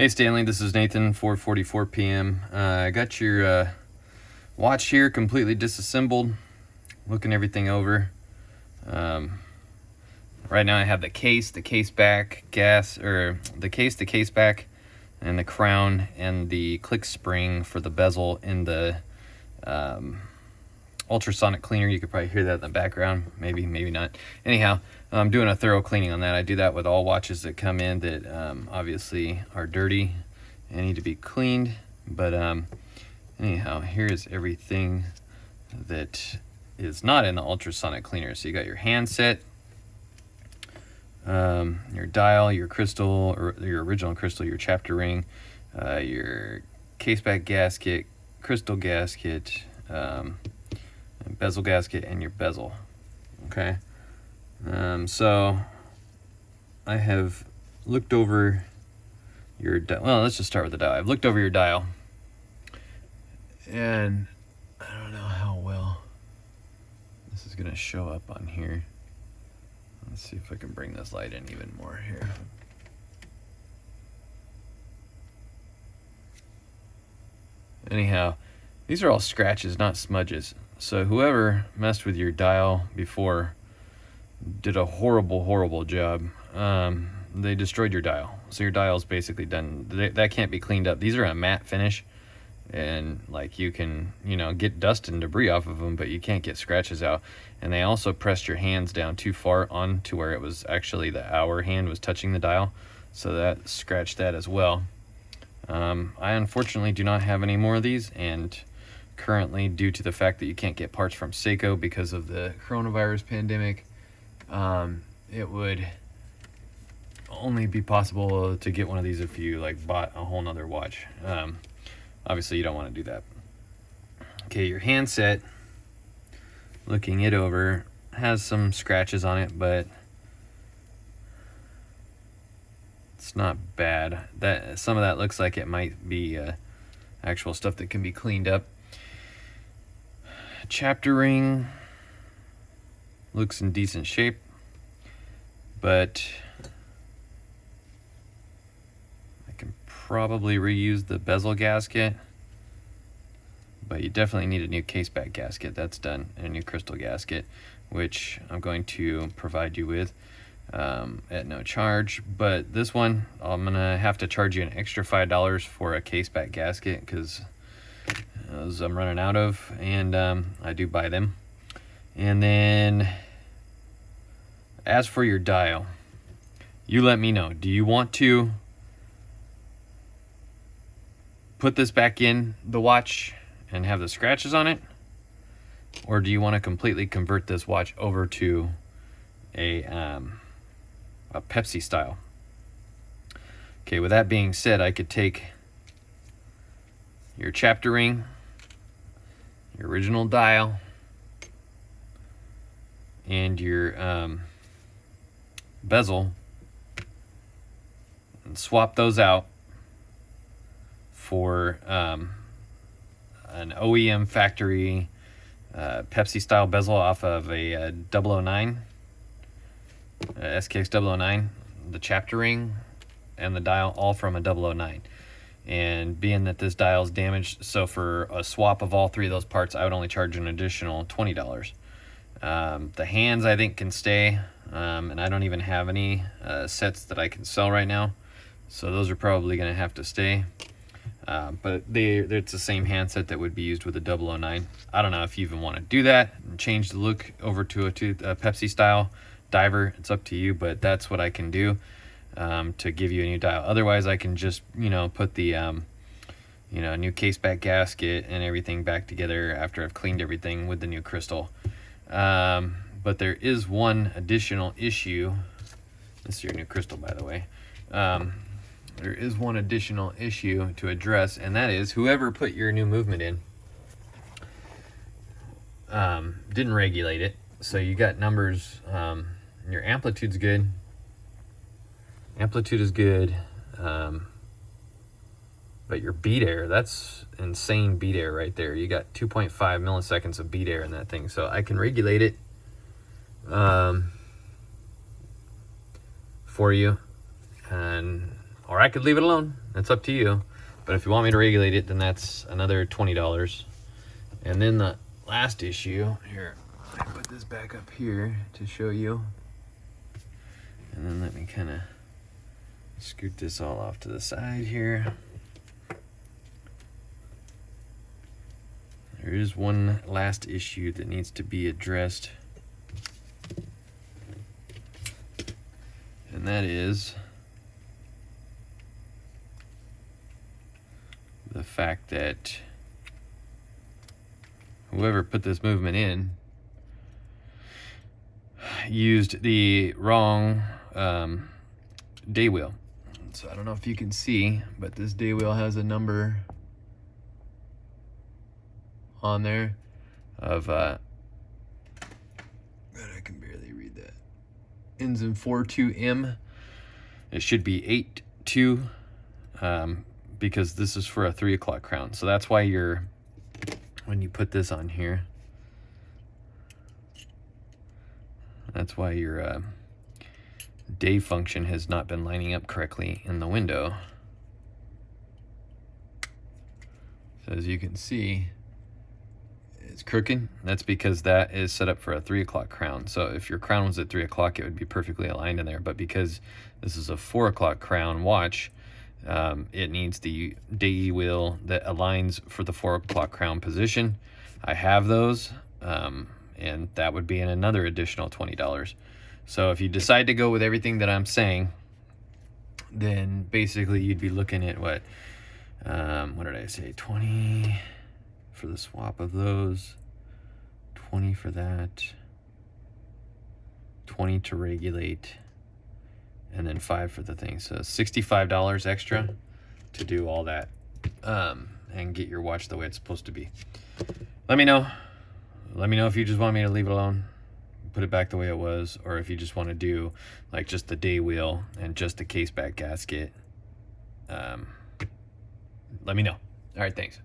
Hey Stanley, this is Nathan, 4:44 p.m. I got your watch here completely disassembled, looking everything over. Right now I have the case back, the case back, and the crown and the click spring for the bezel in the ultrasonic cleaner. You could probably hear that in the background, maybe not. Anyhow, I'm doing a thorough cleaning on that. I do that with all watches that come in that obviously are dirty and need to be cleaned. But anyhow, here's everything that is not in the ultrasonic cleaner. So you got your handset, your dial, your crystal, or your original crystal, your chapter ring, your case back gasket, crystal gasket, bezel gasket, and your bezel. Okay, so I have looked over your well, let's just start with the dial. I've looked over your dial, and I don't know how well this is gonna show up on here. Let's see if I can bring this light in even more here. Anyhow, these are all scratches, not smudges. So whoever messed with your dial before did a horrible job. They destroyed your dial. So your dial is basically done. That can't be cleaned up. These are a matte finish, and like you can, get dust and debris off of them, but you can't get scratches out. And they also pressed your hands down too far on to where it was actually the hour hand was touching the dial. So that scratched that as well. I unfortunately do not have any more of these, and currently, due to the fact that you can't get parts from Seiko because of the coronavirus pandemic, it would only be possible to get one of these if you bought a whole nother watch. Obviously you don't want to do that. Okay, your handset, looking it over, has some scratches on it, but it's not bad. Some of that looks like it might be actual stuff that can be cleaned up. Chapter ring looks in decent shape, but I can probably reuse the bezel gasket, but you definitely need a new case back gasket. That's done, and a new crystal gasket, which I'm going to provide you with at no charge. But this one, I'm gonna have to charge you an extra $5 for a case back gasket, because those I'm running out of, and I do buy them. And then as for your dial, you let me know. Do you want to put this back in the watch and have the scratches on it, or do you want to completely convert this watch over to a Pepsi style? Okay, with that being said, I could take your chapter ring, your original dial, and your bezel, and swap those out for an OEM factory Pepsi style bezel off of a 009, SKX007, the chapter ring and the dial all from a 009. And being that this dial is damaged, so for a swap of all three of those parts, I would only charge an additional $20. The hands I think can stay, and I don't even have any sets that I can sell right now, so those are probably going to have to stay. But it's the same handset that would be used with a 009. I don't know if you even want to do that and change the look over to a Pepsi style diver. It's up to you, but that's what I can do to give you a new dial. Otherwise, I can just put the new case back gasket and everything back together after I've cleaned everything with the new crystal. But there is one additional issue. This is your new crystal, by the way. There is one additional issue to address, and that is whoever put your new movement in didn't regulate it. So you got numbers, your amplitude's good. Amplitude is good, but your beat error, that's insane beat error right there. You got 2.5 milliseconds of beat error in that thing. So I can regulate it for you, or I could leave it alone. That's up to you. But if you want me to regulate it, then that's another $20. And then the last issue, here, I put this back up here to show you. And then let me kind of scoot this all off to the side here. There is one last issue that needs to be addressed. And that is the fact that whoever put this movement in used the wrong day wheel. So I don't know if you can see, but this day wheel has a number on there of but I can barely read that. Ends in 42M. It should be 82 because this is for a 3 o'clock crown. So that's why when you put this on here, that's why your day function has not been lining up correctly in the window. So as you can see, it's crooked. That's because that is set up for a 3 o'clock crown. So if your crown was at 3 o'clock, it would be perfectly aligned in there. But because this is a 4 o'clock crown watch, it needs the day wheel that aligns for the 4 o'clock crown position. I have those, and that would be another additional $20. So if you decide to go with everything that I'm saying, then basically you'd be looking at what did I say? 20 for the swap of those, 20 for that, 20 to regulate, and then 5 for the thing. So $65 extra to do all that and get your watch the way it's supposed to be. Let me know if you just want me to leave it alone, put it back the way it was, or if you just want to do like just the day wheel and just the case back gasket. Let me know. All right, thanks.